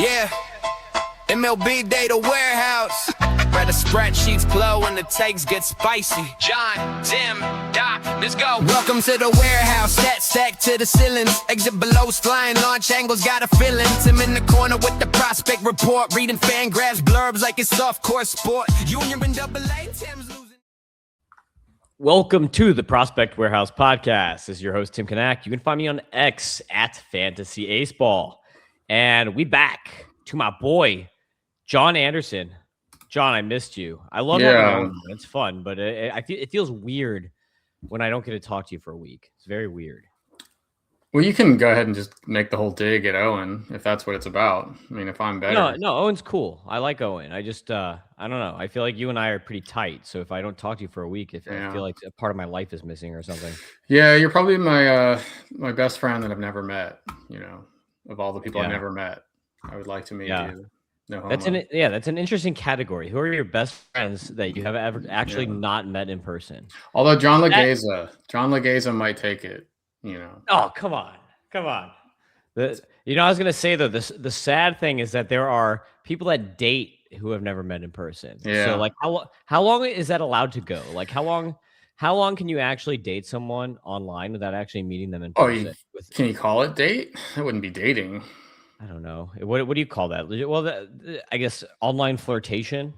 Yeah, MLB Data Warehouse. Where the spreadsheets glow and the takes get spicy. John, Tim, Doc, let's go. Welcome to the warehouse. Stat stack to the ceilings. Exit below, flying launch angles, got a feeling. Tim in the corner with the prospect report. Reading fan graphs, blurbs like it's soft court sport. Junior and AA, Tim's losing. Welcome to the Prospect Warehouse podcast. This is your host, Tim Kanak. You can find me on X at Fantasy Aceball. And we back to my boy, Jon Anderson. John, I missed you. I love it. It's fun, but it feels weird when I don't get to talk to you for a week. It's very weird. Well, you can go ahead and just make the whole dig at Owen if that's what it's about. I mean, if I'm better. No, Owen's cool. I like Owen. I just, I don't know. I feel like you and I are pretty tight. So if I don't talk to you for a week, I feel like a part of my life is missing or something. Yeah, you're probably my best friend that I've never met. You know, of all the people I've never met, I would like to meet you. No, that's an interesting category. Who are your best friends that you have ever actually not met in person? Although John Legeza might take it. You know. Oh, come on. I was gonna say though, the sad thing is that there are people that date who have never met in person. Yeah. So like how long is that allowed to go? Like how long can you actually date someone online without actually meeting them in person? Can you call it date? That wouldn't be dating. I don't know. What do you call that? Well, I guess online flirtation.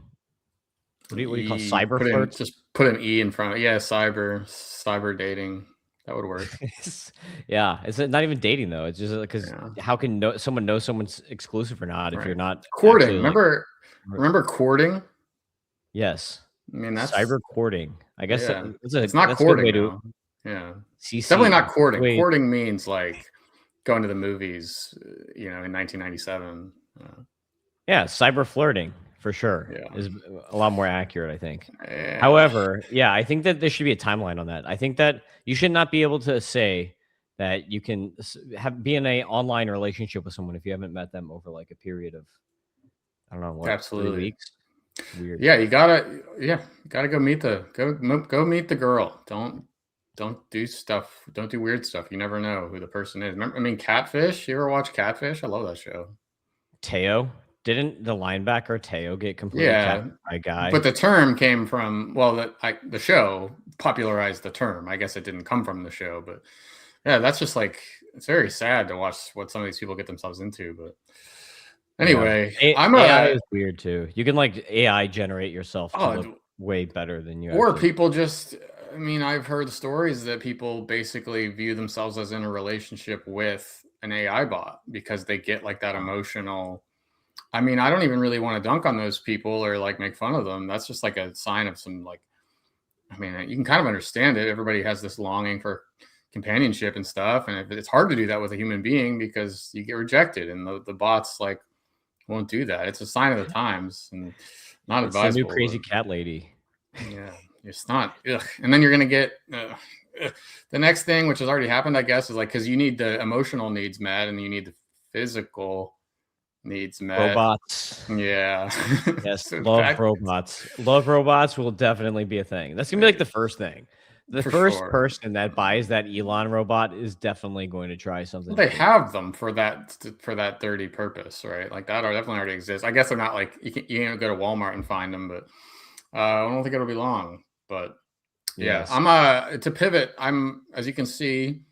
What do you call cyber flirt? Just put an E in front of it. Yeah, cyber dating. That would work. Yeah, it's not even dating though. It's just because how can someone know someone's exclusive or not if you're not courting? Remember courting? Yes. I mean that's cyber courting. I guess it's not courting. It's definitely not courting. Wait. Courting means like going to the movies, in 1997. Yeah, cyber flirting for sure is a lot more accurate, I think. Yeah. However, I think that there should be a timeline on that. I think that you should not be able to say that you can be in a online relationship with someone if you haven't met them over like a period of, I don't know, 3 weeks. Weird. Yeah, you gotta go meet the girl. Don't do stuff. Don't do weird stuff. You never know who the person is. Catfish. You ever watch Catfish? I love that show. Teo. Didn't the linebacker Teo get completely capped by a guy? But the term came from the show popularized the term. I guess it didn't come from the show, but that's just like it's very sad to watch what some of these people get themselves into. But anyway, AI is weird too. You can like AI generate yourself to look way better than you. Or people just. I've heard stories that people basically view themselves as in a relationship with an AI bot because they get like that emotional. I don't even really want to dunk on those people or like make fun of them. That's just like a sign of some you can kind of understand it. Everybody has this longing for companionship and stuff. And it's hard to do that with a human being because you get rejected and the bots like won't do that. It's a sign of the times and not advisable. It's a new crazy cat lady. Yeah, it's not. Ugh. And then you're going to get the next thing, which has already happened, I guess, is like, because you need the emotional needs met and you need the physical needs met. Robots. Yeah. Yes. Robots. Love robots will definitely be a thing. That's gonna be like the first thing. The first person that buys that Elon robot is definitely going to try something. They have them for that dirty purpose, right? Like that definitely already exists. I guess they're not like you can't go to Walmart and find them, but I don't think it'll be long. But I'm to pivot. As you can see,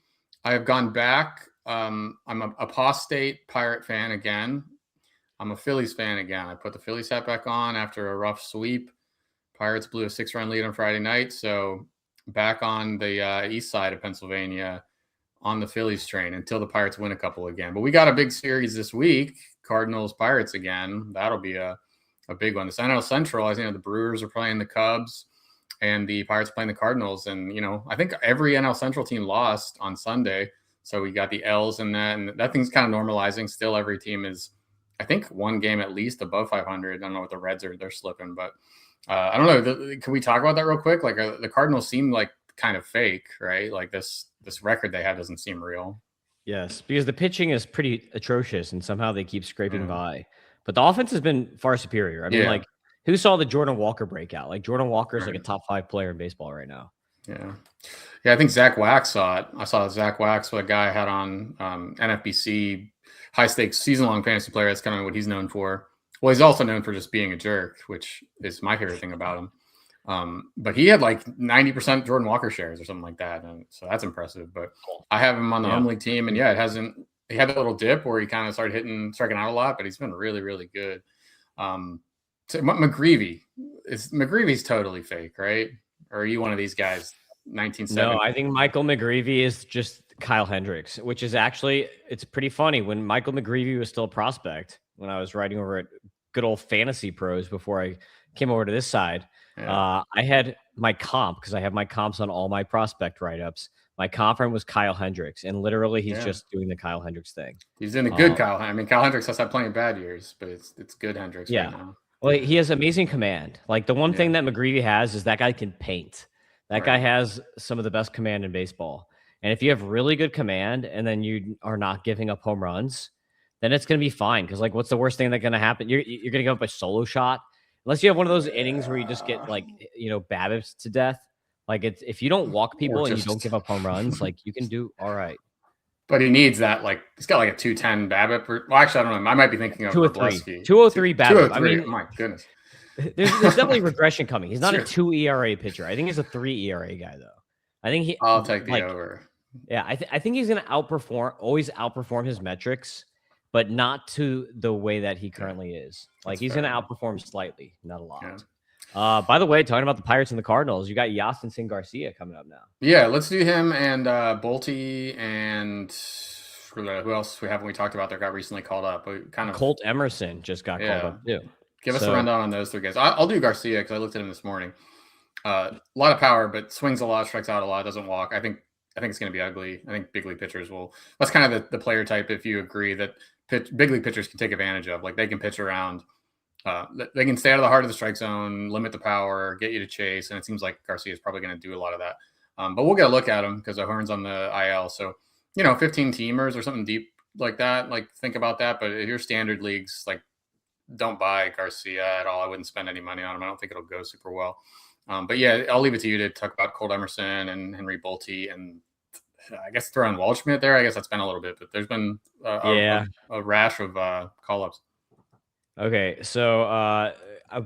I have gone back. I'm a apostate Pirate fan again. I'm a Phillies fan again. I put the Phillies hat back on after a rough sweep. Pirates blew a 6-run lead on Friday night. So back on the east side of Pennsylvania on the Phillies train until the Pirates win a couple again. But we got a big series this week. Cardinals, Pirates again. That'll be a big one. This NL Central, as you know, the Brewers are playing the Cubs and the Pirates playing the Cardinals. And, I think every NL Central team lost on Sunday. So we got the L's in that. And that thing's kind of normalizing. Still, every team is, I think, one game at least above 500. I don't know what the Reds are. They're slipping. But I don't know. Can we talk about that real quick? Like the Cardinals seem like kind of fake, right? Like this record they have doesn't seem real. Yes, because the pitching is pretty atrocious and somehow they keep scraping by. But the offense has been far superior. Like who saw the Jordan Walker breakout? Like Jordan Walker is like a top 5 player in baseball right now. Yeah. I think Zach Wax saw it. I saw Zach Wax, what a guy had on NFBC high stakes season long fantasy player. That's kind of what he's known for. Well, he's also known for just being a jerk, which is my favorite thing about him. But he had like 90% Jordan Walker shares or something like that. And so that's impressive. But I have him on the home league team. And he had that little dip where he kind of started striking out a lot, but he's been really, really good. So McGreevy's totally fake, right? Or are you one of these guys? 1970? No, I think Michael McGreevy is just Kyle Hendricks, which is actually, it's pretty funny. When Michael McGreevy was still a prospect, when I was writing over at good old Fantasy Pros before I came over to this side, I had my comp, because I have my comps on all my prospect write-ups. My comp friend was Kyle Hendricks, and literally he's just doing the Kyle Hendricks thing. He's in the good Kyle. I mean, Kyle Hendricks has had plenty of bad years, but it's good Hendricks right now. Well, he has amazing command. Like, the one thing that McGreevy has is that guy can paint. That guy has some of the best command in baseball. And if you have really good command and then you are not giving up home runs, then it's going to be fine. Because, like, what's the worst thing that's going to happen? You're going to give up a solo shot. Unless you have one of those innings where you just get, like, BABIPs to death. Like, if you don't walk people and you don't give up home runs, like, you can do all right. But he needs that, like, he's got like a 210 BABIP. Well, actually, I don't know. I might be thinking of 203. 203 BABIP. I mean, oh my goodness. There's definitely regression coming. He's not a 2 ERA pitcher. I think he's a 3 ERA guy, though. I think I'll take the over. Yeah, I think he's going to always outperform his metrics, but not to the way that he currently is. Like, he's going to outperform slightly, not a lot. Yeah. By the way, talking about the Pirates and the Cardinals, you got Yassin Garcia coming up now. Yeah, let's do him and Bolte and who else we talked about that got recently called up. Colt Emerson just got called up too. Give us a rundown on those three guys. I'll do Garcia because I looked at him this morning. A lot of power, but swings a lot, strikes out a lot, doesn't walk. I think it's going to be ugly. I think big league pitchers will. That's kind of the player type. If you agree that big league pitchers can take advantage of, like, they can pitch around. They can stay out of the heart of the strike zone, limit the power, get you to chase, and it seems like Garcia is probably going to do a lot of that. But we'll get a look at him because Overn's on the IL. So 15 teamers or something deep like that. Like, think about that. But if your standard leagues, like, don't buy Garcia at all. I wouldn't spend any money on him. I don't think it'll go super well. But yeah, I'll leave it to you to talk about Colt Emerson and Henry Bolte, and I guess throw in Waldschmidt there. I guess that's been a little bit, but there's been a rash of call-ups. Okay, so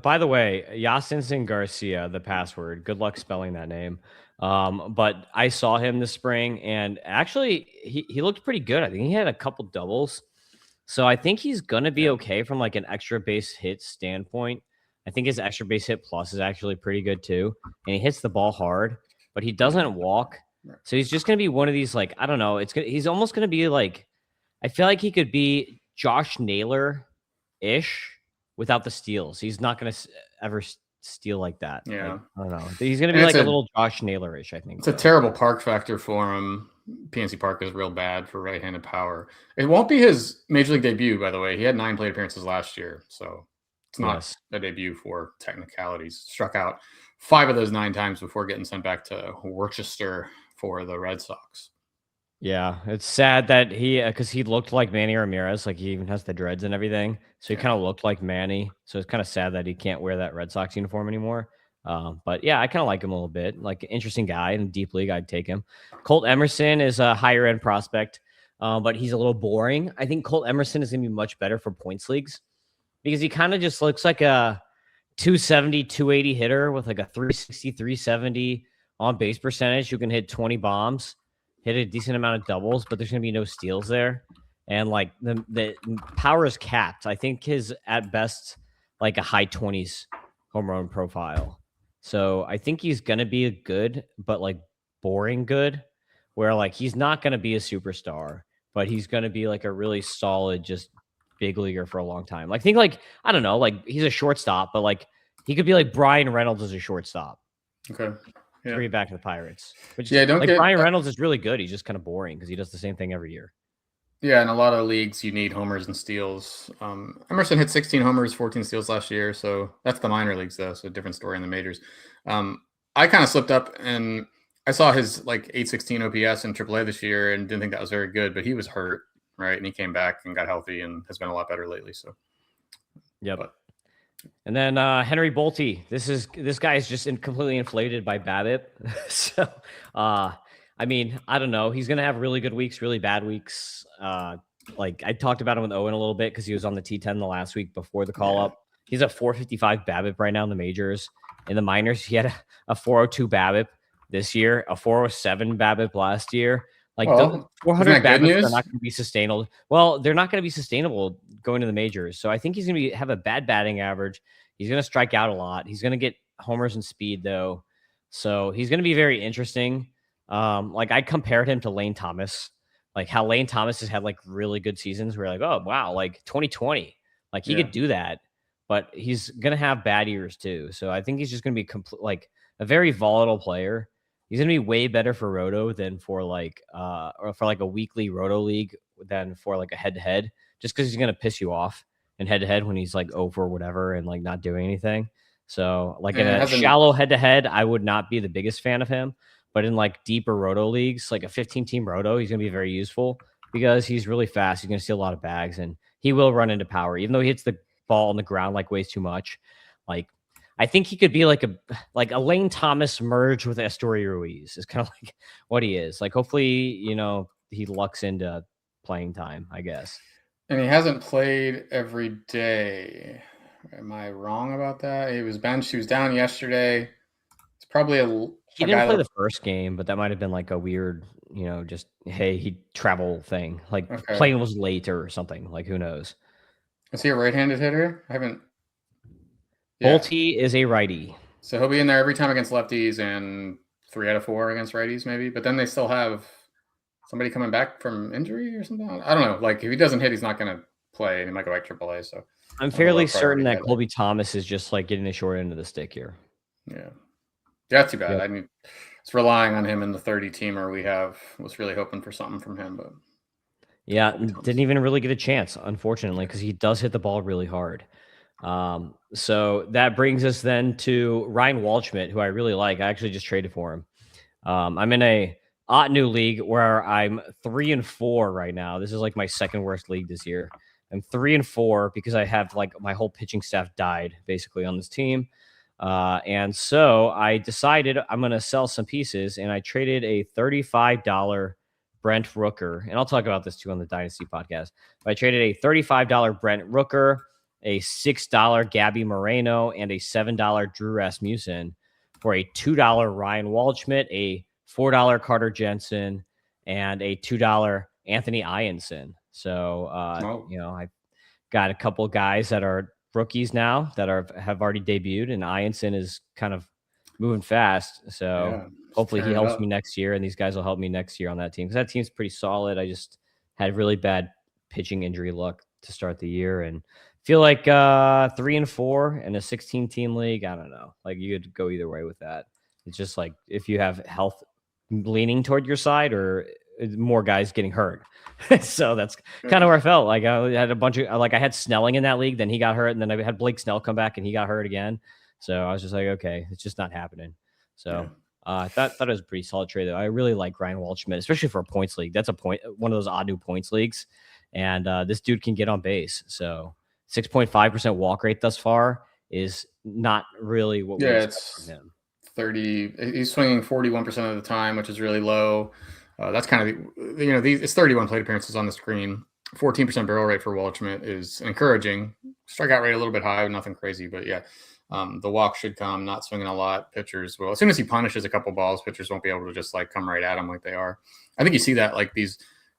by the way, Yassin Garcia, the password. Good luck spelling that name. But I saw him this spring, and actually he looked pretty good. I think he had a couple doubles. So I think he's going to be okay from, like, an extra base hit standpoint. I think his extra base hit plus is actually pretty good too. And he hits the ball hard, but he doesn't walk. So he's just going to be one of these, like, I don't know. He's almost going to be like, I feel like he could be Josh Naylor-ish without the steals. He's not going to ever steal like that. Yeah. Like, I don't know. He's going to be like a little Josh Naylor-ish, I think. It's a terrible park factor for him. PNC Park is real bad for right-handed power. It won't be his major league debut, by the way. He had 9 plate appearances last year, so it's not a debut for technicalities. Struck out 5 of those 9 times before getting sent back to Worcester for the Red Sox. Yeah, it's sad that because he looked like Manny Ramirez, like he even has the dreads and everything. So he kind of looked like Manny. So it's kind of sad that he can't wear that Red Sox uniform anymore. But yeah, I kind of like him a little bit. Like, an interesting guy in deep league, I'd take him. Colt Emerson is a higher end prospect, but he's a little boring. I think Colt Emerson is going to be much better for points leagues because he kind of just looks like a 270, 280 hitter with like a 360, 370 on base percentage who can hit 20 bombs, hit a decent amount of doubles, but there's going to be no steals there. And, like, the power is capped. I think his at best, like, a high 20s home run profile. So I think he's going to be a good, but, like, boring good, where, like, he's not going to be a superstar, but he's going to be, like, a really solid, just big leaguer for a long time. Like, think, like, I don't know, like, he's a shortstop, but, like, he could be like Brian Reynolds as a shortstop. Okay. Yeah. Bring it back to the Pirates. Which, Brian Reynolds is really good. He's just kind of boring because he does the same thing every year. Yeah, in a lot of leagues, you need homers and steals. Emerson hit 16 homers, 14 steals last year, so that's the minor leagues, though, so a different story in the majors. I kind of slipped up, and I saw his, like, 816 OPS in AAA this year and didn't think that was very good, but he was hurt, right? And he came back and got healthy and has been a lot better lately. So, yep. And then Henry Bolte. This guy is just completely inflated by BABIP. So, I mean, I don't know. He's going to have really good weeks, really bad weeks. like I talked about him with Owen a little bit because he was on the T10 the last week before the call up. He's a 455 BABIP right now in the majors. In the minors, he had a 402 BABIP this year, a 407 BABIP last year. Like the 400 BABIPs are not going to be sustainable. Well, they're not going to be sustainable going to the majors. So I think he's going to have a bad batting average. He's going to strike out a lot. He's going to get homers and speed though. So he's going to be very interesting. Like I compared him to Lane Thomas, like how Lane Thomas has had like really good seasons. We're like, oh wow, like 2020, like he could do that, but he's gonna have bad years too. So I think he's just gonna be like a very volatile player. He's gonna be way better for Roto than for like or for like a weekly Roto league than for like a head to head, just because he's gonna piss you off in head to head when he's like over whatever and like not doing anything. So like in a shallow head to head, I would not be the biggest fan of him. But in like deeper Roto leagues, like a 15-team Roto, he's going to be very useful because he's really fast. He's going to steal a lot of bags and he will run into power, even though he hits the ball on the ground like ways too much. Like I think he could be like a Lane Thomas merged with Astoria Ruiz is kind of like what he is. Like hopefully, you know, he lucks into playing time, I guess. And he hasn't played every day. Am I wrong about that? He was benched. He was down yesterday. It's probably he didn't play the first game, but that might have been like a weird, you know, just, hey, he travel thing. Like plane was late or something. Like who knows? Is he a right-handed hitter? I haven't. Bolte is a righty. So he'll be in there every time against lefties and 3 out of 4 against righties maybe. But then they still have somebody coming back from injury or something. I don't know. Like if he doesn't hit, he's not going to play. He might go like AAA. So I'm fairly certain that Colby Thomas is just like getting the short end of the stick here. Yeah. That's too bad. Yep. I mean, it's relying on him in the 30-teamer we have. Was really hoping for something from him, but yeah, didn't even really get a chance, unfortunately, because he does hit the ball really hard. So that brings us then to Ryan Waldschmidt, who I really like. I actually just traded for him. I'm in a new league where I'm 3-4 right now. This is like my second worst league this year. I'm 3-4 because I have like my whole pitching staff died basically on this team. And so I decided I'm going to sell some pieces, and I traded a $35 Brent Rooker. And I'll talk about this too on the Dynasty podcast. But I traded a $35 Brent Rooker, a $6 Gabby Moreno, and a $7 Drew Rasmussen for a $2 Ryan Waldschmidt, a $4 Carter Jensen, and a $2 Anthony Ianson. So, you know, I got a couple guys that are rookies now that have already debuted, and Ianson is kind of moving fast. So hopefully he helps me next year, and these guys will help me next year on that team because that team's pretty solid. I just had really bad pitching injury luck to start the year, and feel like 3-4 in a 16-team league. I don't know. Like you could go either way with that. It's just like if you have health leaning toward your side or more guys getting hurt. So that's kind of where I felt. Like I had a bunch of, like I had Snelling in that league, then he got hurt, and then I had Blake Snell come back and he got hurt again. So I was just like, okay, it's just not happening. So I thought it was a pretty solid trade though. I really like Ryan Waldschmidt, especially for a points league. That's one of those odd new points leagues. And this dude can get on base. So 6.5% walk rate thus far is not really what we expect from him. 30. He's swinging 41% of the time, which is really low. That's kind of, you know, it's 31 plate appearances on the screen. 14% barrel rate for Waldschmidt is encouraging. Strikeout rate a little bit high, nothing crazy, but yeah, the walk should come. Not swinging a lot. Pitchers will, as soon as he punishes a couple balls, pitchers won't be able to just like come right at him like they are. I think you see that like these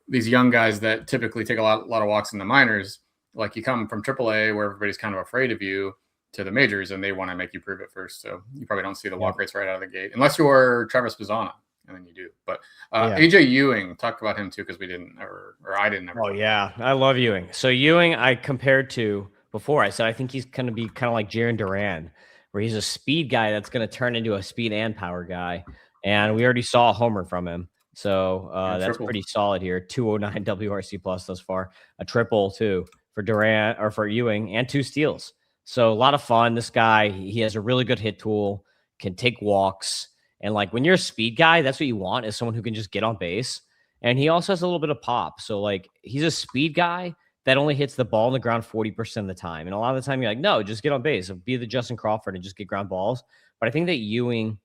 young guys that typically take a lot of walks in the minors. Like you come from AAA where everybody's kind of afraid of you to the majors, and they want to make you prove it first. So you probably don't see the walk rates right out of the gate, unless you're Travis Bazzana. And then you do. But AJ Ewing, talked about him too, because we didn't or I didn't ever. Oh yeah, I love Ewing. So Ewing, I compared to before. I said I think he's going to be kind of like Jarren Duran, where he's a speed guy that's going to turn into a speed and power guy. And we already saw a homer from him, so that's pretty solid here. 209 WRC plus thus far, a triple too for Duran or for Ewing, and 2 steals. So a lot of fun. This guy, he has a really good hit tool, can take walks. And like when you're a speed guy, that's what you want, is someone who can just get on base. And he also has a little bit of pop. So like he's a speed guy that only hits the ball on the ground 40% of the time. And a lot of the time you're like, no, just get on base. Be the Justin Crawford and just get ground balls. But I think that Ewing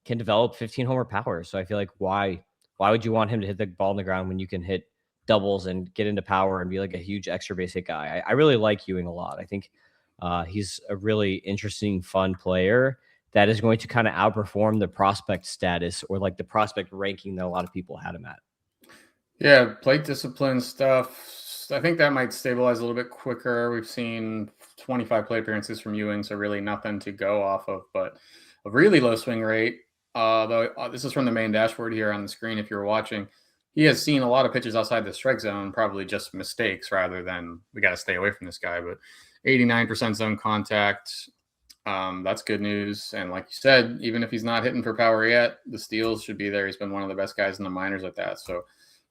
can develop 15 homer power. So I feel like why would you want him to hit the ball on the ground when you can hit doubles and get into power and be like a huge extra base hit guy. I really like Ewing a lot. I think he's a really interesting, fun player that is going to kind of outperform the prospect status or like the prospect ranking that a lot of people had him at. Yeah, plate discipline stuff. I think that might stabilize a little bit quicker. We've seen 25 plate appearances from Ewing, so really nothing to go off of, but a really low swing rate. Though this is from the main dashboard here on the screen if you're watching. He has seen a lot of pitches outside the strike zone, probably just mistakes rather than we got to stay away from this guy. But 89% zone contact, that's good news. And like you said, even if he's not hitting for power yet, the steals should be there. He's been one of the best guys in the minors at that. So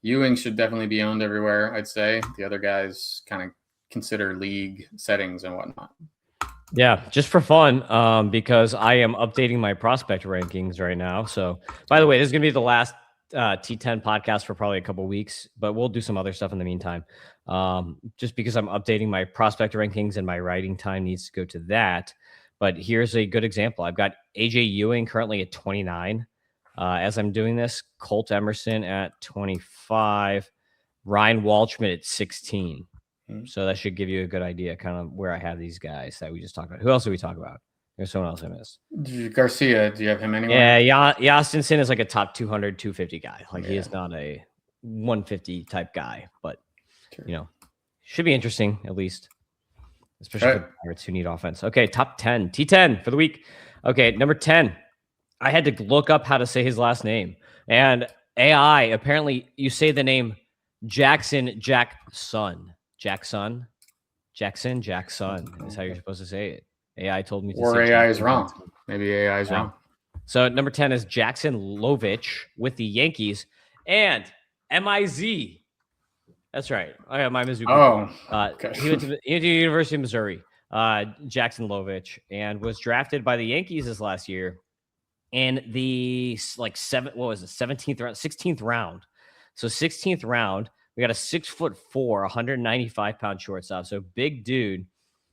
Ewing should definitely be owned everywhere, I'd say. The other guys kind of consider league settings and whatnot. Yeah, just for fun, because I am updating my prospect rankings right now. So, by the way, this is going to be the last T10 podcast for probably a couple weeks, but we'll do some other stuff in the meantime. Just because I'm updating my prospect rankings and my writing time needs to go to that. But here's a good example. I've got AJ Ewing currently at 29. As I'm doing this, Colt Emerson at 25, Ryan Walchman at 16. So that should give you a good idea kind of where I have these guys that we just talked about. Who else did we talk about? There's someone else I missed. Garcia, do you have him anywhere? Yeah, Yastinson is like a top 200, 250 guy. Like he is not a 150 type guy, but should be interesting at least, especially for the Pirates who need offense. Okay, top 10, T10 for the week. Okay, number 10. I had to look up how to say his last name, and AI apparently you say the name Jackson Jackson is how you're supposed to say it. AI told me to or say AI is wrong. Maybe AI is wrong. So number 10 is Jackson Lovich with the Yankees and MIZ. That's right. I got my Mizzou. Okay. He went to the University of Missouri. Jackson Lovich, and was drafted by the Yankees this last year in the 17th round, 16th round. So 16th round. We got a 6'4", 195-pound shortstop. So big dude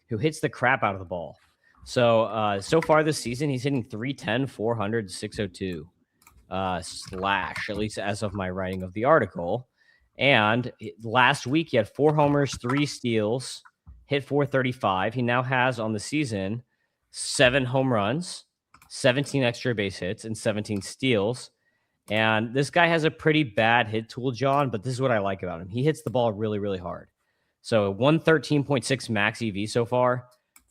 who hits the crap out of the ball. So far this season, he's hitting 310, 400, 602 slash, at least as of my writing of the article. And last week, he had 4 homers, 3 steals, hit 435. He now has on the season 7 home runs, 17 extra base hits, and 17 steals. And this guy has a pretty bad hit tool, John, but this is what I like about him. He hits the ball really, really hard. So 113.6 max EV so far,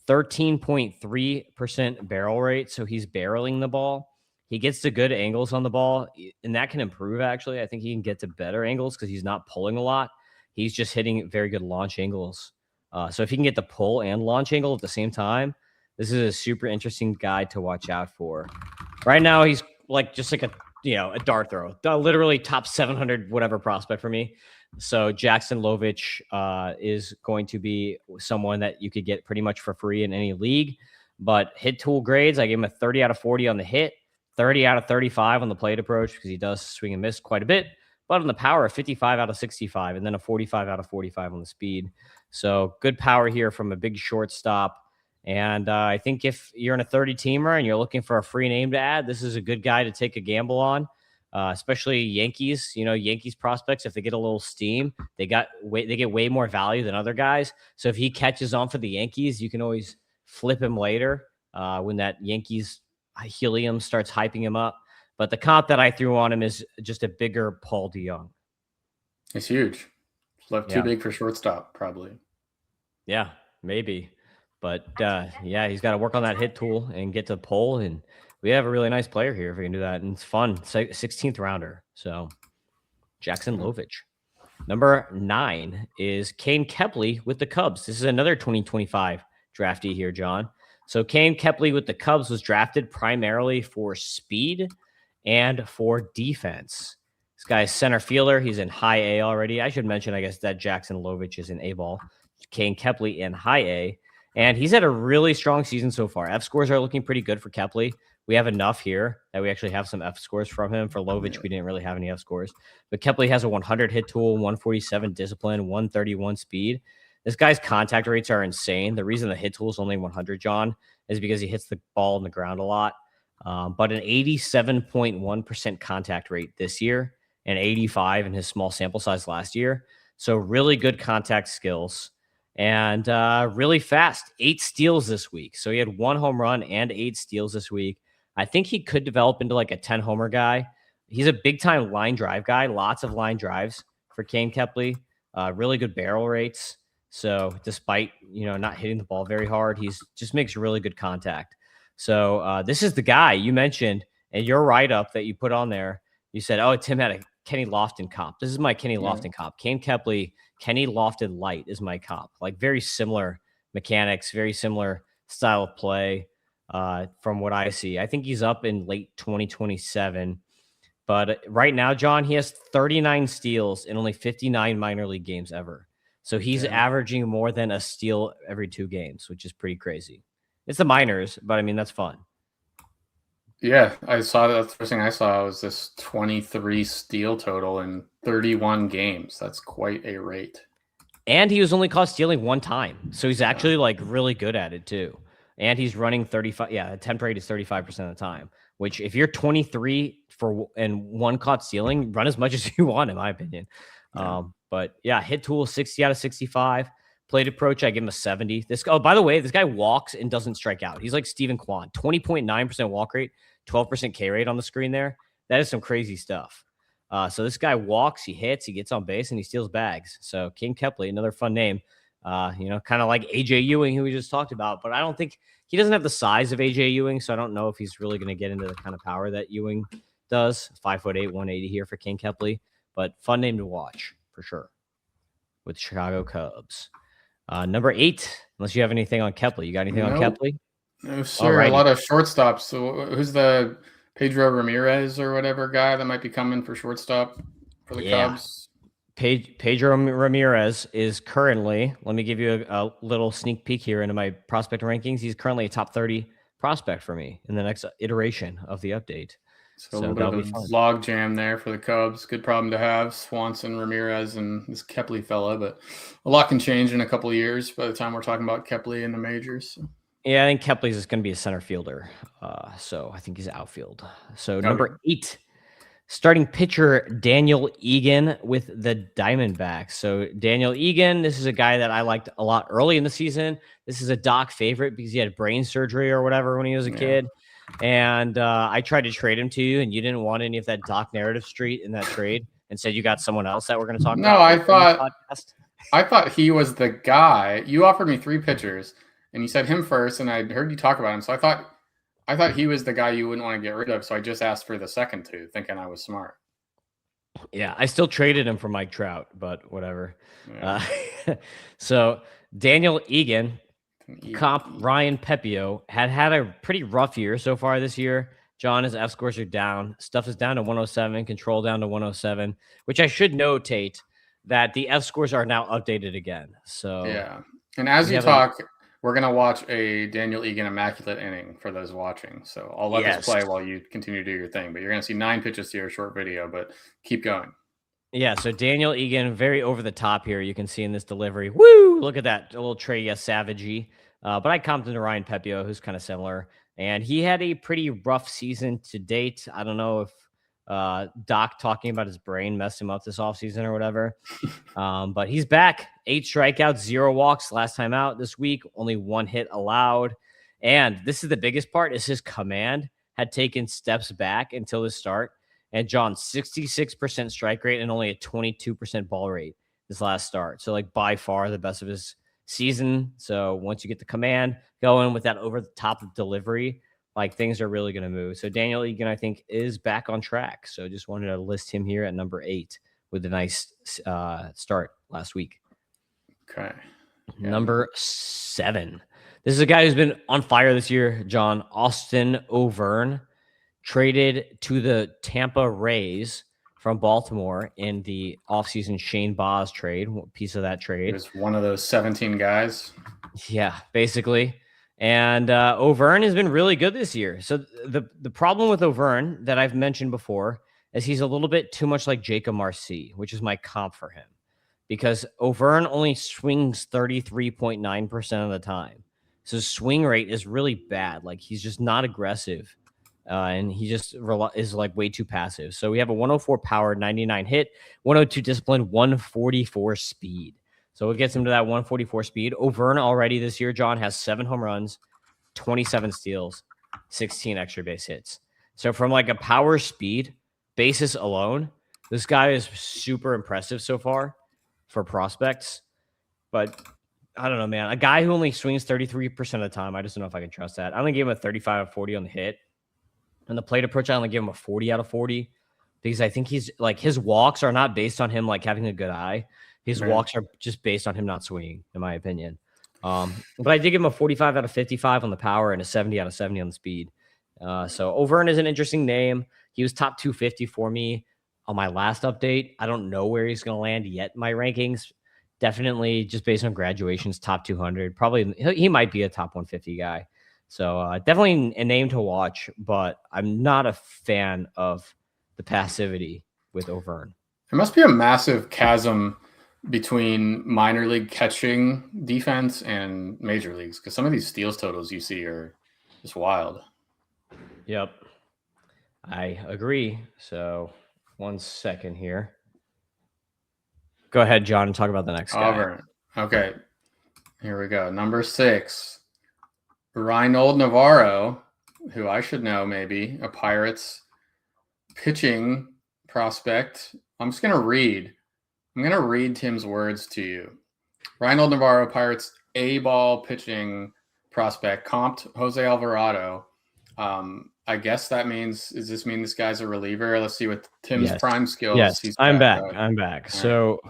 13.3% barrel rate. So he's barreling the ball. He gets to good angles on the ball, and that can improve, actually. I think he can get to better angles because he's not pulling a lot. He's just hitting very good launch angles. So if he can get the pull and launch angle at the same time, this is a super interesting guy to watch out for. Right now, he's just like a dart throw, literally top 700 whatever prospect for me. So Jackson Lovich is going to be someone that you could get pretty much for free in any league. But hit tool grades, I gave him a 30 out of 40 on the hit, 30 out of 35 on the plate approach because he does swing and miss quite a bit. But on the power, a 55 out of 65, and then a 45 out of 45 on the speed. So good power here from a big shortstop. And I think if you're in a 30-teamer and you're looking for a free name to add, this is a good guy to take a gamble on, especially Yankees. Yankees prospects, if they get a little steam, they get way more value than other guys. So if he catches on for the Yankees, you can always flip him later when that Yankees helium starts hyping him up. But the comp that I threw on him is just a bigger Paul DeJong. It's huge. Left too big for shortstop, probably. Yeah, maybe. But, he's got to work on that hit tool and get to the pole. And we have a really nice player here if we can do that. And it's fun. 16th rounder. So, Jackson Lovich. Number 9 is Kane Kepley with the Cubs. This is another 2025 draftee here, John. So, Kane Kepley with the Cubs was drafted primarily for speed and for defense. This guy's center fielder. He's in high A already. I should mention, I guess, that Jackson Lovich is in A-ball. Kane Kepley in high A. And he's had a really strong season so far. fScores are looking pretty good for Kepley. We have enough here that we actually have some fScores from him. For Lovich, we didn't really have any fScores. But Kepley has a 100 hit tool, 147 discipline, 131 speed. This guy's contact rates are insane. The reason the hit tool is only 100, John, is because he hits the ball on the ground a lot. But an 87.1% contact rate this year and 85 in his small sample size last year. So really good contact skills and really fast. 8 steals this week. So he had 1 home run and 8 steals this week. I think he could develop into like a 10 homer guy. He's a big time line drive guy. Lots of line drives for Kane Kepley. Really good barrel rates. So despite, not hitting the ball very hard, he's just makes really good contact. So this is the guy you mentioned in your write-up that you put on there. You said, oh, Tim had a Kenny Lofton comp. This is my Kenny Lofton comp. Kane Kepley, Kenny Lofton light is my comp. Like very similar mechanics, very similar style of play from what I see. I think he's up in late 2027. But right now, John, he has 39 steals in only 59 minor league games ever. So he's averaging more than a steal every 2 games, which is pretty crazy. It's the minors, but I mean, that's fun. Yeah, I saw that. The first thing I saw was this 23 steal total in 31 games. That's quite a rate. And he was only caught stealing 1 time. So he's actually like really good at it too. And he's running 35. Yeah, attempt rate is 35% of the time, which if you're 23 and 1 caught stealing, run as much as you want, in my opinion. Yeah. But yeah, hit tool 60 out of 65. Plate approach, I give him a 70. By the way, this guy walks and doesn't strike out. He's like Steven Kwan, 20.9% walk rate, 12% K rate on the screen there. That is some crazy stuff. So this guy walks, he hits, he gets on base, and he steals bags. So Kane Kepley, another fun name. Kind of like AJ Ewing, who we just talked about. But I don't think he doesn't have the size of AJ Ewing, so I don't know if he's really going to get into the kind of power that Ewing does. 5'8", 180 here for Kane Kepley. But fun name to watch for sure with Chicago Cubs. Number 8, unless you have anything on Kepley. You got anything on Kepley? No, sir. Alrighty. A lot of shortstops. So who's the Pedro Ramirez or whatever guy that might be coming for shortstop for the Cubs? Pedro Ramirez is currently, let me give you a little sneak peek here into my prospect rankings. He's currently a top 30 prospect for me in the next iteration of the update. So a little bit of a log jam there for the Cubs. Good problem to have. Swanson, Ramirez, and this Kepley fella. But a lot can change in a couple of years by the time we're talking about Kepley in the majors. So. Yeah, I think Kepley's is going to be a center fielder. So I think he's outfield. So number 8, starting pitcher Daniel Egan with the Diamondbacks. So Daniel Egan, this is a guy that I liked a lot early in the season. This is a doc favorite because he had brain surgery or whatever when he was a kid. And I tried to trade him to you, and you didn't want any of that Doc narrative street in that trade, and said you got someone else that we're going to talk about. No, I thought he was the guy. You offered me 3 pitchers, and you said him first, and I heard you talk about him. So I thought he was the guy you wouldn't want to get rid of. So I just asked for the second 2, thinking I was smart. Yeah, I still traded him for Mike Trout, but whatever. Yeah. So Daniel Egan. Comp Ryan Pepio had a pretty rough year so far this year. John, his fScores are down. Stuff is down to 107, control down to 107, which I should notate that the fScores are now updated again. So yeah. And as you talk, we're going to watch a Daniel Egan immaculate inning for those watching. So I'll let this play while you continue to do your thing. But you're going to see 9 pitches here, short video, but keep going. Yeah, so Daniel Egan, very over the top here. You can see in this delivery. Woo! Look at that, a little Trey Savage-y. But I comped into Ryan Pepio, who's kind of similar. And he had a pretty rough season to date. I don't know if Doc talking about his brain messed him up this offseason or whatever. But he's back. 8 strikeouts, 0 walks last time out this week. Only 1 hit allowed. And this is the biggest part, is his command had taken steps back until the start. And John, 66% strike rate and only a 22% ball rate this last start. So like by far the best of his season. So once you get the command going with that over the top of delivery, like things are really going to move. So Daniel Egan, I think, is back on track. So just wanted to list him here at number 8 with a nice start last week. Okay. Yeah. Number 7. This is a guy who's been on fire this year, John. Austin Overn, traded to the Tampa Rays from Baltimore in the offseason Shane Baz trade, piece of that trade. He was one of those 17 guys. Yeah, basically. And Overn has been really good this year. So the problem with Overn that I've mentioned before is he's a little bit too much like Jacob Marcy, which is my comp for him. Because Overn only swings 33.9% of the time. So his swing rate is really bad. Like he's just not aggressive and he just is like way too passive. So we have a 104 power, 99 hit, 102 discipline, 144 speed. So it gets him to that 144 speed. Overn already this year, John, has 7 home runs, 27 steals, 16 extra base hits. So from like a power speed basis alone, this guy is super impressive so far for prospects. But I don't know, man. A guy who only swings 33% of the time, I just don't know if I can trust that. I only gave him a 35 out of 40 on the hit. And the plate approach, I only give him a 40 out of 40 because I think he's like his walks are not based on him like having a good eye. His walks are just based on him not swinging, in my opinion. But I did give him a 45 out of 55 on the power and a 70 out of 70 on the speed. So Overn is an interesting name. He was top 250 for me on my last update. I don't know where he's going to land yet in my rankings. Definitely just based on graduations, top 200. Probably he might be a top 150 guy. So definitely a name to watch, but I'm not a fan of the passivity with Overn. There must be a massive chasm between minor league catching defense and major leagues because some of these steals totals you see are just wild. Yep, I agree. So 1 second here. Go ahead, John, and talk about the next guy. Overn. Okay, here we go. Number 6. Reinold Navarro, who I should know, maybe a Pirates pitching prospect. I'm going to read Tim's words to you. Reinold Navarro, Pirates A-ball pitching prospect, comped Jose Alvarado. I guess that means, does this mean this guy's a reliever? Let's see what Tim's prime skills. Yes, I'm back. So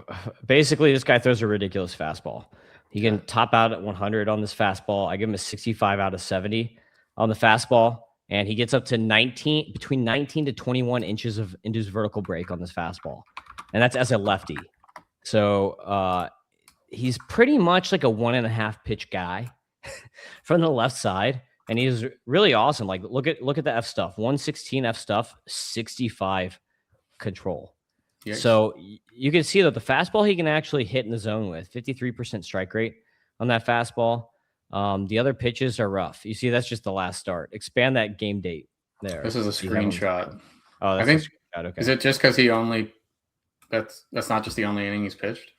basically, this guy throws a ridiculous fastball. He can top out at 100 on this fastball. I give him a 65 out of 70 on the fastball, and he gets up to between 19 to 21 inches of induced vertical break on this fastball, and that's as a lefty. So he's pretty much like a 1.5 pitch guy from the left side, and he's really awesome. Like look at the F stuff, 116 F stuff, 65 control. Yes. So you can see that the fastball he can actually hit in the zone with 53% strike rate on that fastball. The other pitches are rough. You see, that's just the last start. Expand that game date there. This is a screenshot. Oh, that's I think. Okay. Is it just because he only? That's not just the only inning he's pitched.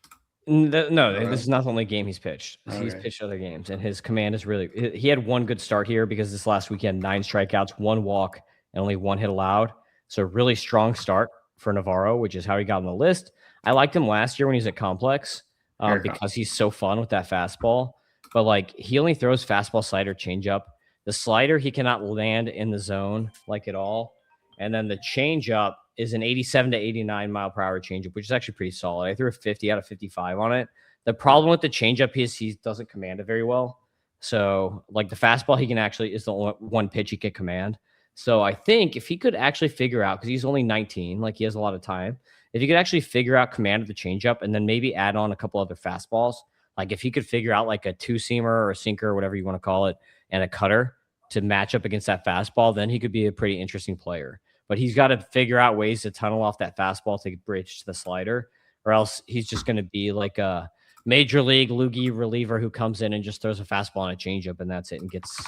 No, this is not the only game he's pitched. Okay. He's pitched other games, and his command is really. He had one good start here because this last weekend 9 strikeouts, 1 walk, and only 1 hit allowed. So really strong start for Navarro, which is how he got on the list. I liked him last year when he was at Complex because he's so fun with that fastball. But like he only throws fastball, slider, changeup. The slider he cannot land in the zone like at all. And then the changeup is an 87 to 89 mile per hour changeup, which is actually pretty solid. I threw a 50 out of 55 on it. The problem with the changeup is he doesn't command it very well. So like the fastball, he can actually is the one pitch he can command. So I think if he could actually figure out, because he's only 19, like he has a lot of time, if he could actually figure out command of the changeup and then maybe add on a couple other fastballs, like if he could figure out like a 2-seamer or a sinker or whatever you want to call it and a cutter to match up against that fastball, then he could be a pretty interesting player. But he's got to figure out ways to tunnel off that fastball to bridge to the slider, or else he's just going to be like a major league loogie reliever who comes in and just throws a fastball and a changeup and that's it and gets,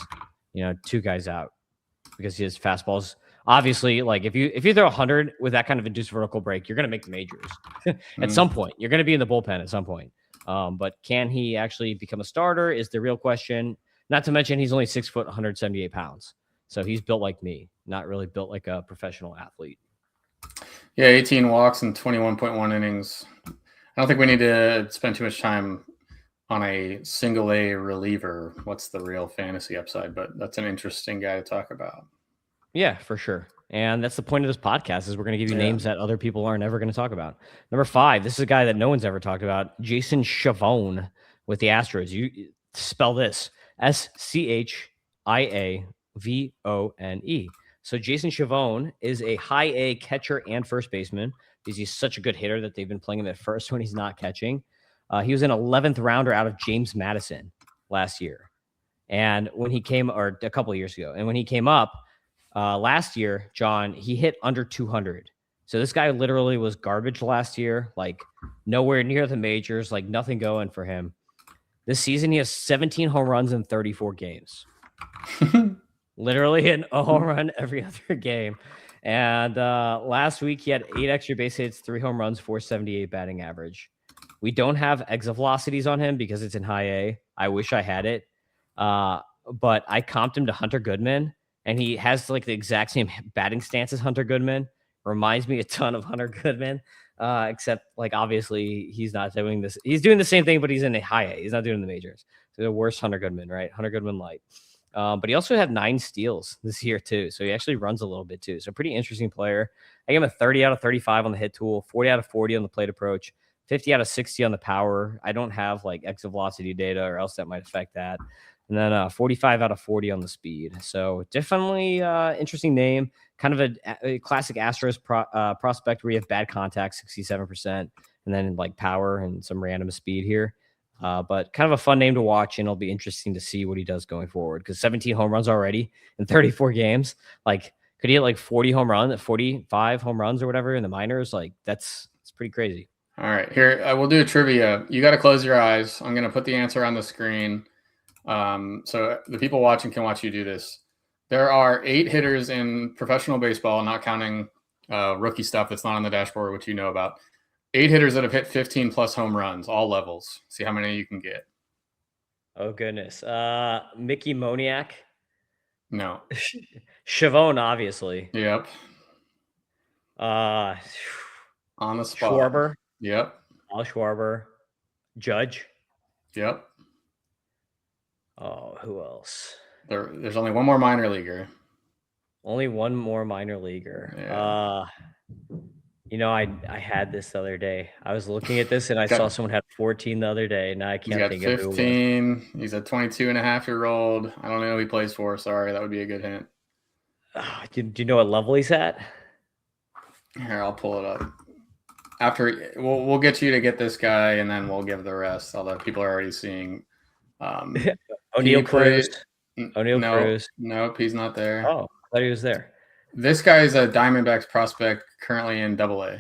2 guys out. Because his fastballs, obviously, like if you throw 100 with that kind of induced vertical break, you're going to make the majors at some point. You're going to be in the bullpen at some point. But can he actually become a starter is the real question. Not to mention he's only 6 foot, 178 pounds. So he's built like me, not really built like a professional athlete. Yeah, 18 walks and 21.1 innings. I don't think we need to spend too much time on a single A reliever. What's the real fantasy upside? But that's an interesting guy to talk about. Yeah, for sure. And that's the point of this podcast is we're going to give you names that other people aren't ever going to talk about. Number 5, this is a guy that no one's ever talked about, Jason Schiavone with the Astros. You spell this Schiavone. So Jason Schiavone is a high A catcher and first baseman because he's such a good hitter that they've been playing him at first when he's not catching. He was an 11th rounder out of James Madison last year. And when he came, or a couple of years ago, and when he came up last year, John, he hit under 200. So this guy literally was garbage last year, like nowhere near the majors, like nothing going for him. This season, he has 17 home runs in 34 games. Literally a home run every other game. And last week he had 8 extra base hits, 3 home runs, 478 batting average. We don't have exit velocities on him because it's in high A. I wish I had it. But I comped him to Hunter Goodman, and he has like the exact same batting stance as Hunter Goodman. Reminds me a ton of Hunter Goodman, except like obviously he's not doing this. He's doing the same thing, but he's in a high A. He's not doing the majors. So the worst Hunter Goodman, right? Hunter Goodman light. But he also had 9 steals this year too. So he actually runs a little bit too. So pretty interesting player. I gave him a 30 out of 35 on the hit tool, 40 out of 40 on the plate approach, 50 out of 60 on the power. I don't have like exit velocity data or else that might affect that. And then 45 out of 40 on the speed. So definitely interesting name. Kind of a classic Astros prospect where you have bad contact, 67%, and then like power and some random speed here. But kind of a fun name to watch, and it'll be interesting to see what he does going forward because 17 home runs already in 34 games. Like, could he hit like 45 home runs or whatever in the minors? Like, it's pretty crazy. All right, here we'll do a trivia. You got to close your eyes. I'm going to put the answer on the screen. So the people watching can watch you do this. There are 8 hitters in professional baseball, not counting rookie stuff that's not on the dashboard, which you know about. 8 hitters that have hit 15 plus home runs, all levels. See how many you can get. Oh goodness. Mickey Moniak. No. Schiavone, obviously. Yep. On the spot. Schwarber. Yep. Al Schwarber. Judge. Yep. Oh, who else? There's only one more minor leaguer. Only one more minor leaguer. Yeah. I had this the other day. I was looking at this and I saw someone had 14 the other day. Now I can't think of 15. He's a 22-and-a-half-year-old. I don't know who he plays for. Sorry, that would be a good hint. Do you know what level he's at? Here, I'll pull it up. After we'll get you to get this guy, and then we'll give the rest. Although people are already seeing O'Neal Cruz. Cruz. Nope, he's not there. Oh, I thought he was there. This guy is a Diamondbacks prospect currently in Double-A.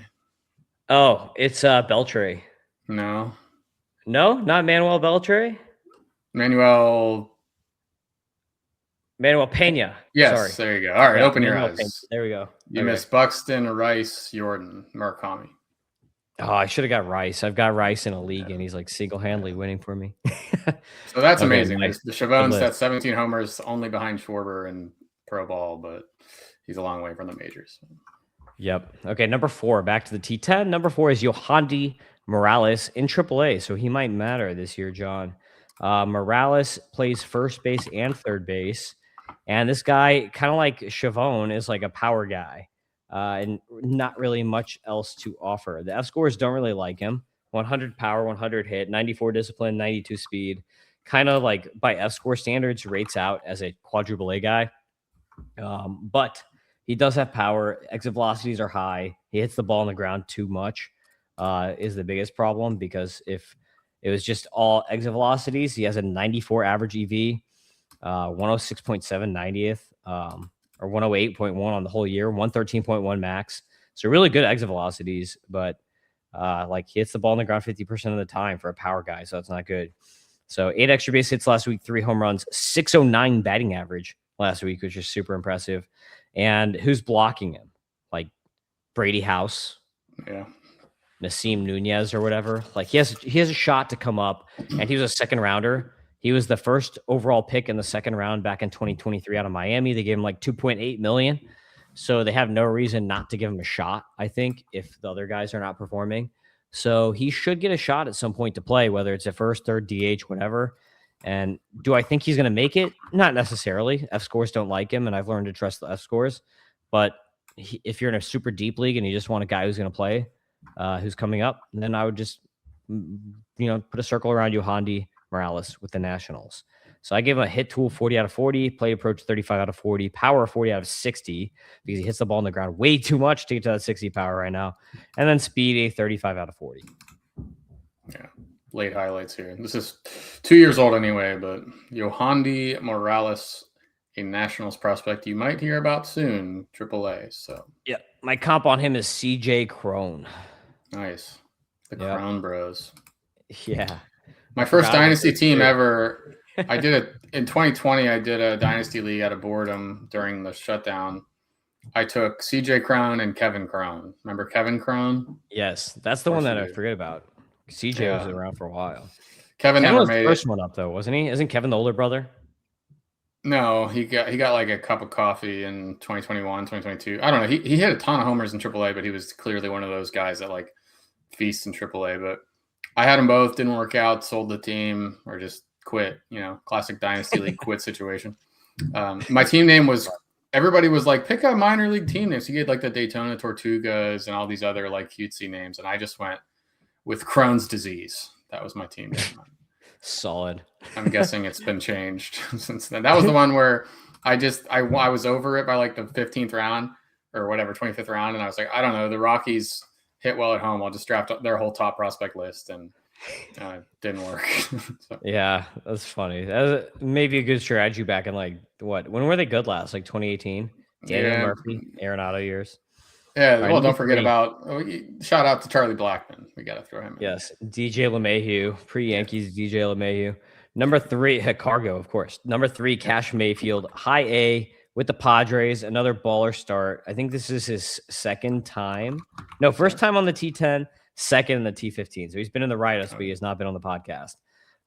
Oh, it's Beltre. No, not Manuel Beltre. Manuel Pena. Yes, sorry. There you go. All right, open your eyes. Pena. There we go. You missed Buxton, Rice, Jordan, Murakami. Oh, I should have got Rice. I've got Rice in a league, and he's like single-handedly winning for me. So that's amazing. The Schiavone's got 17 homers, only behind Schwarber in pro ball, but he's a long way from the majors. Yep. Okay, number 4, back to the T10. Number 4 is Yohandy Morales in AAA, so he might matter this year, John. Morales plays first base and third base, and this guy, kind of like Schiavone, is like a power guy. And not really much else to offer. The fScores don't really like him. 100 power, 100 hit, 94 discipline, 92 speed. Kind of like by fScore standards, rates out as a quadruple A guy. But he does have power. Exit velocities are high. He hits the ball on the ground too much is the biggest problem, because if it was just all exit velocities, he has a 94 average EV, 106.7 90th. Or 108.1 on the whole year, 113.1 max. So really good exit velocities, but like he hits the ball on the ground 50% of the time for a power guy, so that's not good. So 8 extra base hits last week, 3 home runs, 609 batting average last week, which is super impressive. And who's blocking him? Like Brady House, Nasim Nunez or whatever. Like he has a shot to come up, and he was a second rounder. He was the first overall pick in the second round back in 2023 out of Miami. They gave him like $2.8 million. So they have no reason not to give him a shot, I think, if the other guys are not performing. So he should get a shot at some point to play, whether it's a first, third, DH, whatever. And do I think he's going to make it? Not necessarily. fScores don't like him, and I've learned to trust the fScores. But if you're in a super deep league and you just want a guy who's going to play, who's coming up, then I would just, put a circle around Yohandy Morales with the Nationals. So I gave him a hit tool 40 out of 40, play approach 35 out of 40, power 40 out of 60, because he hits the ball on the ground way too much to get to that 60 power right now. And then speed a 35 out of 40. Yeah, late highlights here. This is 2 years old anyway, but Yohandy Morales, a Nationals prospect you might hear about soon, AAA. So yeah, my comp on him is CJ Crone. Nice. The Crone Bros. Yeah. My first dynasty team ever I did it in 2020. I did a dynasty league out of boredom during the shutdown. I took CJ Crone and Kevin Crone. Remember Kevin Crone? Yes, that's the one that I forget about. CJ was around for a while. Kevin never was made the first one up though, wasn't he? Isn't Kevin the older brother? No, he got like a cup of coffee in 2021, 2022. I don't know. He hit a ton of homers in AAA, but he was clearly one of those guys that like feasts in AAA. But I had them both, didn't work out, sold the team, or just quit. Classic dynasty league quit situation. My team name was, everybody was like, pick a minor league team name. So you had like the Daytona Tortugas and all these other like cutesy names, and I just went with Crohn's disease. That was my team name. Solid. I'm guessing it's been changed since then. That was the one where I was over it by like the 15th round or whatever, 25th round. And I was like, I don't know. The Rockies hit well at home. I'll just draft their whole top prospect list. And it didn't work. So. Yeah, that's funny. That was maybe a good strategy back in like when were they good last? Like 2018? Daniel Murphy, Arenado years. Yeah, well, don't forget about shout out to Charlie Blackmon. We got to throw him in. Yes, DJ LeMahieu, pre-Yankees DJ LeMahieu. Number 3, Cargo, of course. Number 3, Kash Mayfield, high A with the Padres, another baller start. I think this is his second time. No, first time on the T10, second in the T15. So he's been in the write-ups, but he has not been on the podcast.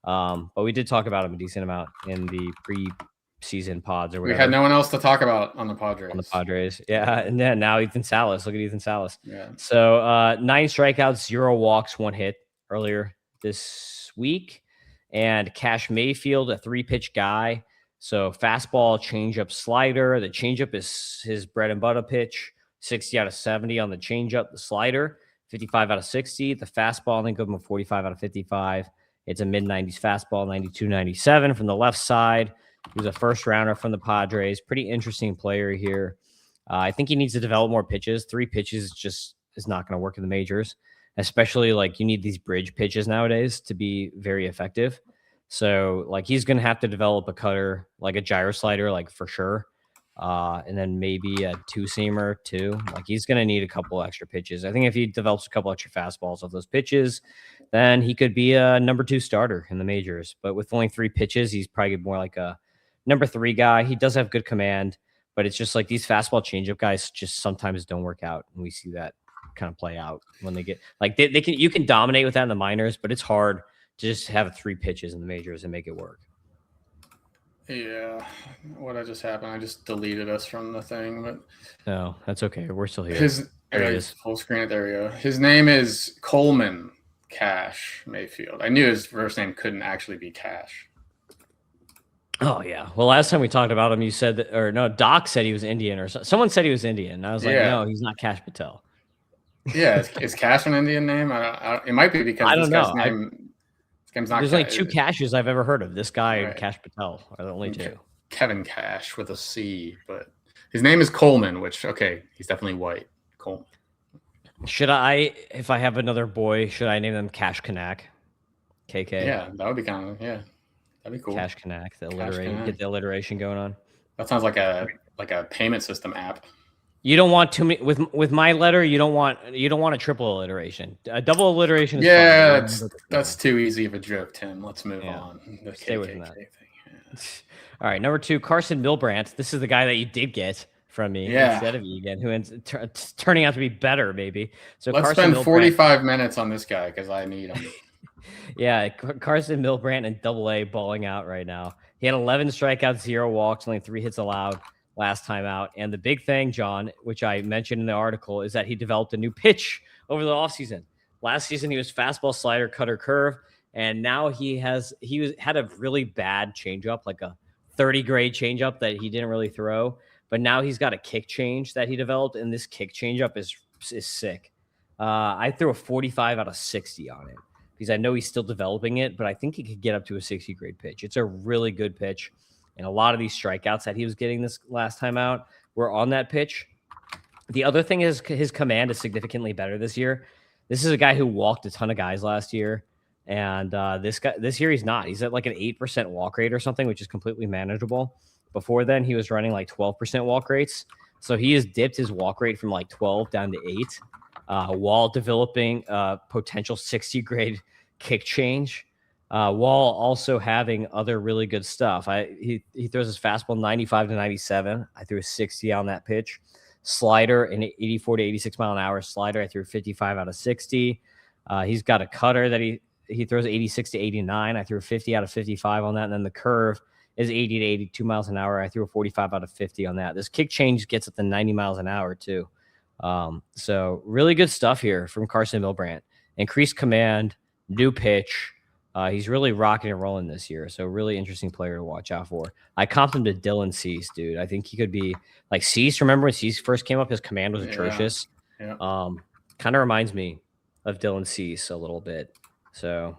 But we did talk about him a decent amount in the preseason pods or whatever. We had no one else to talk about on the Padres. Yeah. And then now Ethan Salas. Look at Ethan Salas. Yeah. So 9 strikeouts, 0 walks, 1 hit earlier this week. And Kash Mayfield, a 3-pitch guy. So fastball, changeup, slider. The changeup is his bread and butter pitch. 60 out of 70 on the changeup. The slider, 55 out of 60. The fastball, I think, give him a 45 out of 55. It's a mid-90s fastball, 92-97 from the left side. He was a first rounder from the Padres. Pretty interesting player here. I think he needs to develop more pitches. 3 pitches just is not going to work in the majors, especially like you need these bridge pitches nowadays to be very effective. So like he's going to have to develop a cutter, like a gyro slider, like for sure. And then maybe a 2-seamer too. Like he's going to need a couple extra pitches. I think if he develops a couple extra fastballs of those pitches, then he could be a number 2 starter in the majors. But with only 3 pitches, he's probably more like a number 3 guy. He does have good command, but it's just like these fastball changeup guys just sometimes don't work out. And we see that kind of play out when they get like they can, you can dominate with that in the minors, but it's hard to just have 3 pitches in the majors and make it work. Yeah. What just happened? I just deleted us from the thing, but no, that's okay. We're still here. There it is. Full screen. There you go. His name is Coleman Kash Mayfield. I knew his first name couldn't actually be Kash. Oh yeah. Well, last time we talked about him, you said that, or no, Doc said he was Indian, or someone said he was Indian. And I was like, no, he's not Kash Patel. Yeah, is Kash an Indian name? It might be because this guy's name. There's only 2 Kashes I've ever heard of. This guy and Kash Patel are the only 2. Kevin Kash with a C, but his name is Coleman, which he's definitely white. Coleman. Should I, if I have another boy, should I name them Kash Kanak? KK. Yeah, that would be that'd be cool. Kash Kanak, get the alliteration going on. That sounds like a payment system app. You don't want too many with my letter. You don't want a triple alliteration. A double alliteration is fine. That's too easy of a joke, Tim. Let's move on. Stay with that. Yeah. All right, number 2, Karson Milbrandt. This is the guy that you did get from me instead of Egan, who ends turning out to be better, maybe. So let's spend 45 minutes on this guy because I need him. Yeah, Karson Milbrandt in AA balling out right now. He had 11 strikeouts, 0 walks, only 3 hits allowed last time out. And the big thing, John, which I mentioned in the article, is that he developed a new pitch over the offseason. Last season, he was fastball, slider, cutter, curve. And now he had a really bad changeup, like a 30 grade changeup that he didn't really throw. But now he's got a kick change that he developed, and this kick changeup is sick. I threw a 45 out of 60 on it because I know he's still developing it, but I think he could get up to a 60 grade pitch. It's a really good pitch. And a lot of these strikeouts that he was getting this last time out were on that pitch. The other thing is his command is significantly better this year. This is a guy who walked a ton of guys last year. And this year he's not. He's at like an 8% walk rate or something, which is completely manageable. Before then, he was running like 12% walk rates. So he has dipped his walk rate from like 12 down to 8 while developing a potential 60 grade kick change. while also having other really good stuff. He throws his fastball 95 to 97. I threw a 60 on that pitch. Slider, an 84 to 86 mile an hour slider. I threw 55 out of 60. He's got a cutter that he throws 86 to 89. I threw 50 out of 55 on that. And then the curve is 80 to 82 miles an hour. I threw a 45 out of 50 on that. This kick change gets up to 90 miles an hour too. So really good stuff here from Karson Milbrandt. Increased command, new pitch. He's really rocking and rolling this year. So really interesting player to watch out for. I comped him to Dylan Cease, dude. I think he could be like Cease. Remember when Cease first came up, his command was atrocious. Yeah. Kind of reminds me of Dylan Cease a little bit. So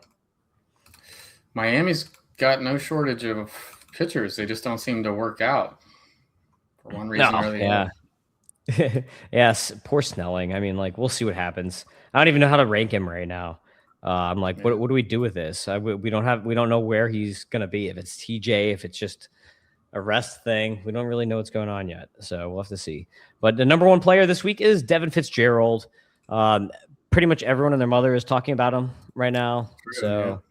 Miami's got no shortage of pitchers. They just don't seem to work out for one reason or the other. Yes, poor Snelling. I mean, like, we'll see what happens. I don't even know how to rank him right now. I'm like, what do we do with this? We don't know where he's gonna be. If it's TJ, if it's just a rest thing, we don't really know what's going on yet. So we'll have to see. But the number one player this week is Devin Fitz-Gerald. Pretty much everyone and their mother is talking about him right now. So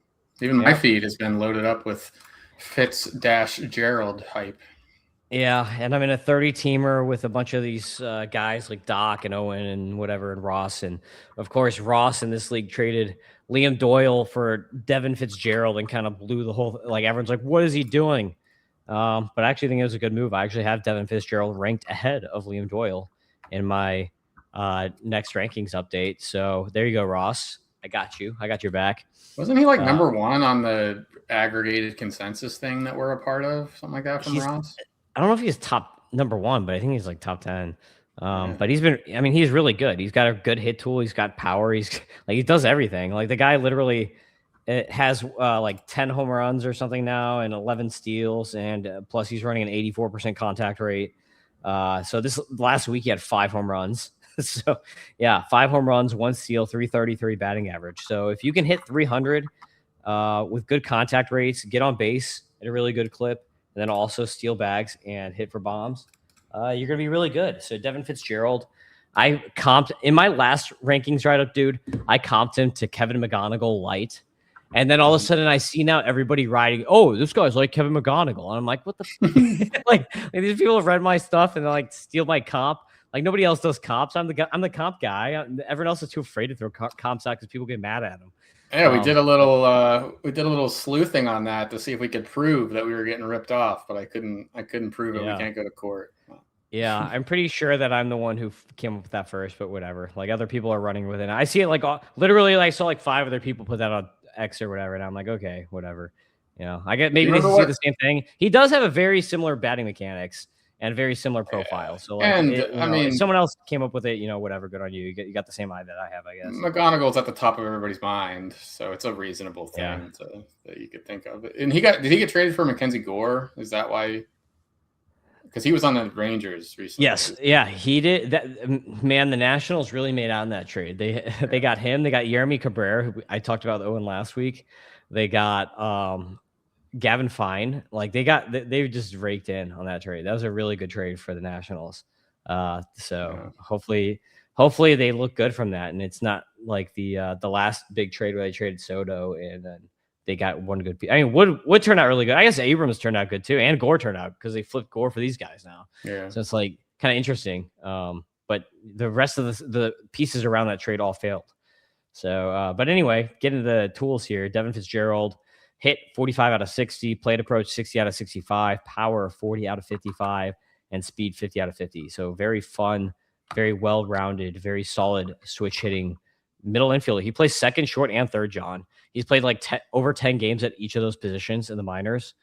even my feed has been loaded up with Fitz-Gerald hype. Yeah, and I'm in a 30-teamer with a bunch of these guys like Doc and Owen and whatever and Ross. And, of course, Ross in this league traded Liam Doyle for Devin Fitz-Gerald and kind of blew the whole – like, everyone's like, what is he doing? But I actually think it was a good move. I actually have Devin Fitz-Gerald ranked ahead of Liam Doyle in my next rankings update. So there you go, Ross. I got you. I got your back. Wasn't he like number one on the aggregated consensus thing that we're a part of? Something like that from Ross? I don't know if he's top number one, but I think he's like top 10. But he's really good. He's got a good hit tool. He's got power. He does everything. Like the guy literally has like 10 home runs or something now and 11 steals. And plus he's running an 84% contact rate. So this last week he had 5 home runs. So yeah, 5 home runs, 1 steal, 333 batting average. So if you can hit 300 with good contact rates, get on base at a really good clip, and then also steal bags and hit for bombs, you're going to be really good. So Devin Fitz-Gerald, I comped in my last rankings write-up, dude, I comped him to Kevin McGonigal light. And then all of a sudden I see now everybody writing, oh, this guy's like Kevin McGonigal. And I'm like, what the like these people have read my stuff and they like steal my comp. Like nobody else does comps. I'm the comp guy. Everyone else is too afraid to throw comps out because people get mad at them. Yeah, we did a little sleuthing on that to see if we could prove that we were getting ripped off, but I couldn't prove it. We can't go to court. Yeah, I'm pretty sure that I'm the one who came up with that first, but whatever. Like other people are running with it. I see it like literally. I saw like 5 other people put that on X or whatever, and I'm like, okay, whatever. You know, I get maybe they see the same thing. He does have a very similar batting mechanics and very similar profile. So, like, if someone else came up with it, whatever, good on you. You got the same eye that I have, I guess. McGonigal's at the top of everybody's mind, so it's a reasonable thing that you could think of. And did he get traded for Mackenzie Gore? Is that why? Because he was on the Rangers recently. Yes, yeah, he did. That man, the Nationals really made out in that trade. They got him. They got Yeremy Cabrera, who I talked about Owen last week. They got Gavin Fine. Like they just raked in on that trade. That was a really good trade for the Nationals. Hopefully they look good from that, and it's not like the last big trade where they traded Soto and then they got one good piece. I mean, Wood turned out really good. I guess Abrams turned out good too, and Gore turned out because they flipped Gore for these guys now. Yeah, so it's like kind of interesting. But the rest of the pieces around that trade all failed. So, but anyway, getting to the tools here. Devin Fitz-Gerald hit 45 out of 60, plate approach 60 out of 65, power 40 out of 55, and speed 50 out of 50. So very fun, very well-rounded, very solid switch hitting middle infielder. He plays second, short, and third, John. He's played like over 10 games at each of those positions in the minors,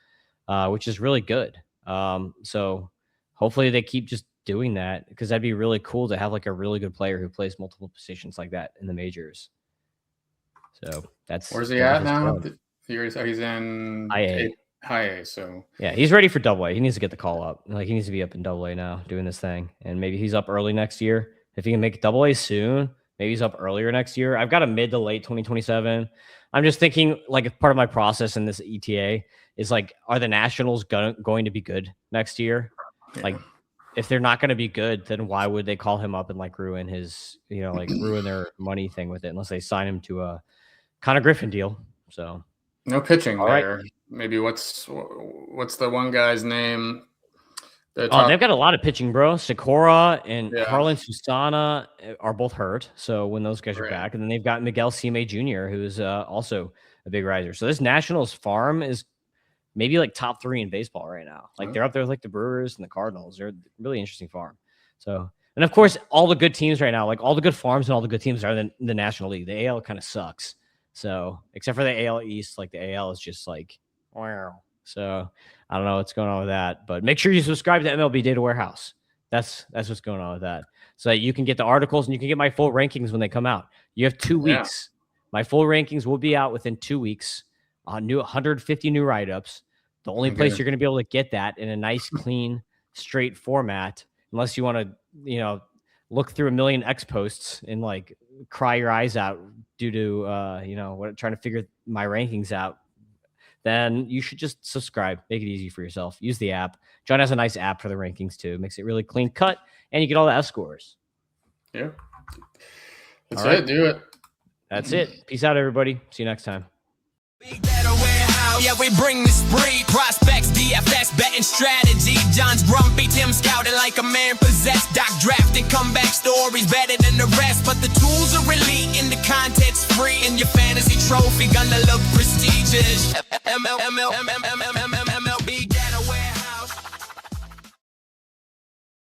which is really good. So hopefully they keep just doing that, because that'd be really cool to have like a really good player who plays multiple positions like that in the majors. So where's he at now? He's in high A. So yeah, he's ready for Double A. He needs to get the call up. Like he needs to be up in Double A now doing this thing, and maybe he's up early next year. If he can make Double A soon, maybe he's up earlier next year. I've got a mid to late 2027. I'm just thinking, like, if part of my process in this ETA is like, are the Nationals going to be good next year? Yeah. Like, if they're not going to be good, then why would they call him up and like ruin his, ruin their money thing with it, unless they sign him to a Connor Griffin deal? So No pitching All there. right. Maybe what's the one guy's name? They've got a lot of pitching, bro. Sikora and Harlan Susana are both hurt. So when those guys are back, and then they've got Miguel Cime Jr., who's also a big riser. So this Nationals farm is maybe like top 3 in baseball right now. Like they're up there with like the Brewers and the Cardinals. They're a really interesting farm. So, and of course, all the good teams right now, like all the good farms and all the good teams are in the National League. The AL kind of sucks. So except for the AL East, like the AL is just like, wow. So I don't know what's going on with that, but make sure you subscribe to MLB Data Warehouse. That's what's going on with that. So that you can get the articles and you can get my full rankings when they come out. You have 2 weeks. My full rankings will be out within 2 weeks. 150 new write-ups. The only place you're going to be able to get that in a nice, clean, straight format, unless you want to, look through a million X posts and like cry your eyes out due to, trying to figure my rankings out, then you should just subscribe. Make it easy for yourself. Use the app. Jon has a nice app for the rankings too. Makes it really clean cut, and you get all the fScores. Yeah. That's all right. Do it. That's it. Peace out, everybody. See you next time. Yeah, we bring the spree. Prospects, DFS, betting strategy. John's grumpy, Tim scouting like a man possessed. Doc drafting comeback stories better than the rest. But the tools are elite and the content's free. And your fantasy trophy gonna look prestigious.